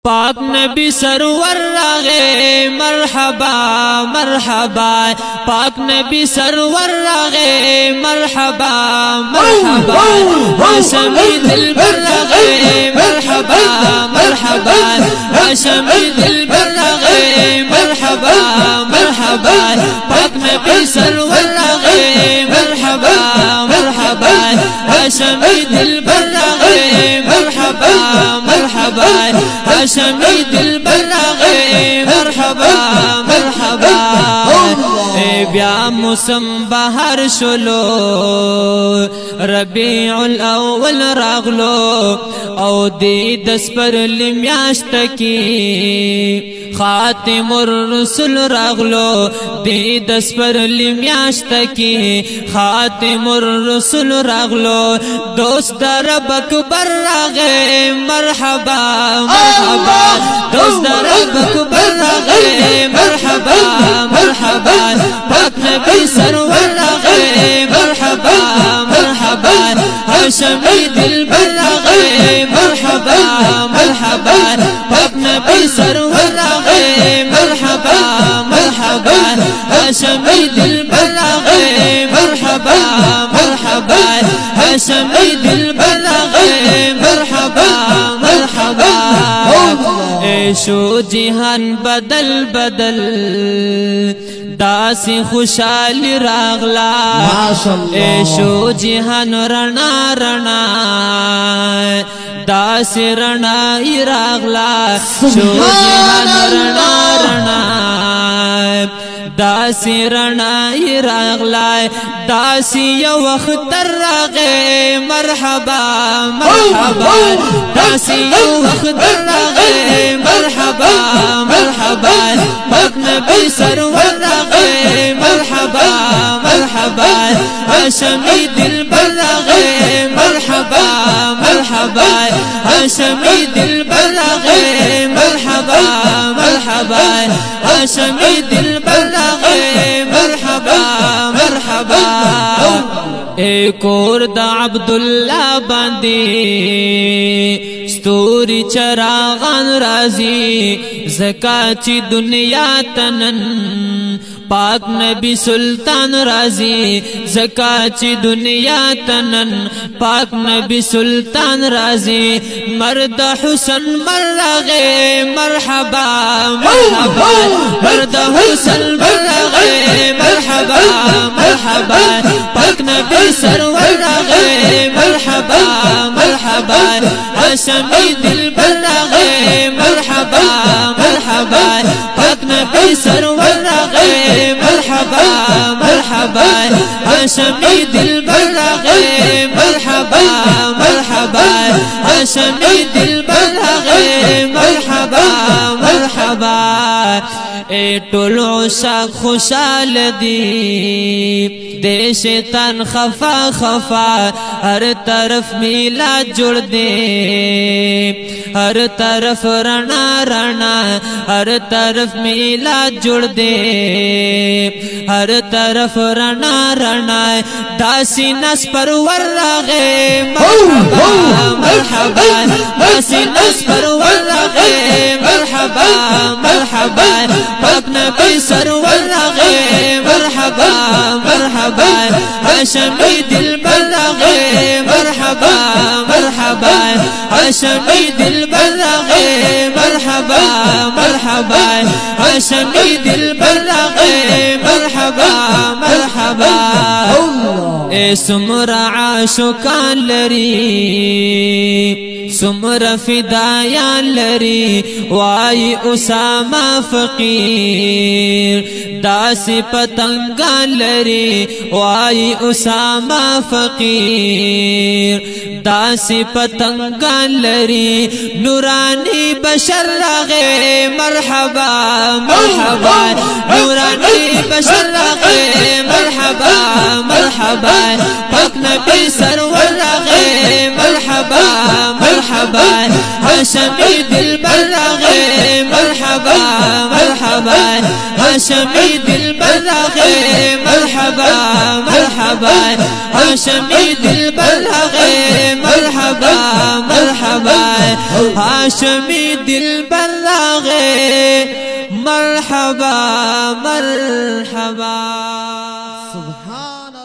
پاک نبی سرور راغے مرحبا مرحبا پاک نبی سرور راغے مرحبا مرحبا ہاشمی دلبر راغے مرحبا مرحبا ہاشمی دلبر راغے مرحبا مرحبا پاک نبی سرور راغے مرحبا مرحبا ہاشمی دلبر راغے مرحبا مرحبا ہاشمی دلبر راغے مرحبا مرحبا اے بیا موسم بہار شلو ربیع الاول راغلو او دی دس پر لمیاشت کی خاتم الرسل راغلو دی دس پر لمیاشت کی خاتم الرسل راغلو دوست رب اکبر راغے مرحبا مرحبا دوست رب اکبر راغے مرحبا مرحبا پاک نبی سرور راغے مرحبا مرحبا ہاشمی دلبر راغے مرحبا مرحبا پاک نبی سرور راغے مرحبا مرحبا ہاشمی دلبر راغے مرحبا مرحبا ہاشمی دلبر راغے مرحبا مرحبا اے شو جہان بدل بدل داسی خوشحالی راغلا اے شو جہان رنا رنا داسی رنا راغلا شو جہان رنا رنا داسی رنا راغلا داسی یو وختر راغے مرحبا مرحبا داسی یو وختر راغے مرحبا مرحبا پاک نبی سرور راغے مرحبا مرحبا ہاشمی دلبر راغے مرحبا مرحبا ہاشمی دلبر راغے مرحبا مرحبا ہاشمی دلبر راغے مرحبا مرحبا اے کور دا عبداللہ باندی ستوری چراغان رازی زکاچی دنیا تنن پاک نبی سلطان رازی زکاچی دنیا تنن پاک نبی سلطان رازی مرد حسن مرغے مرحبا مرحبا مرد حسن مرغے مرحبا مرحبا پاک نبی سرور راغے مرحبا مرحبا ہاشمی دلبر راغے مرحبا مرحبا پاک نبی سرور راغے مرحبا مرحبا ہاشمی دلبر راغے مرحبا مرحبا ہاشمی دلبر راغے مرحبا مرحبا اے ټول عشاق خوشحال دی دے شیطان خفا خفا ہر طرف میلاد جڑ دے ہر طرف رنا رنا ہر طرف میلاد جڑ دے ہر طرف رنا رنا داسی نس پرور راغے مرحبا مرحبا داسی نس پرور راغے مرحبا مرحبا پاک نبی سرور راغے مرحبا مرحبا ہاشمی دلبر راغے مرحبا مرحبا ہاشمی دلبر راغے مرحبا مرحبا ہاشمی دلبر راغے مرحبا مرحبا اے سمرا عاشقان لری سمرا فدایان لری وائی اسامہ فقیر داسی پتنگان لری وائی اسامہ فقیر داسی پتنگان لری نورانی بشر راغے مرحبا مرحبا نورانی بشر راغے مرحبا مرحبا پاک نبی سرور راغے مرحبا مرحبا ہاشمی دلبر راغے مرحبا مرحبا هاشمی دلبر راغی مرحبا مرحبا هاشمی دلبر راغی مرحبا مرحبا هاشمی دلبر راغی مرحبا مرحبا. سبحان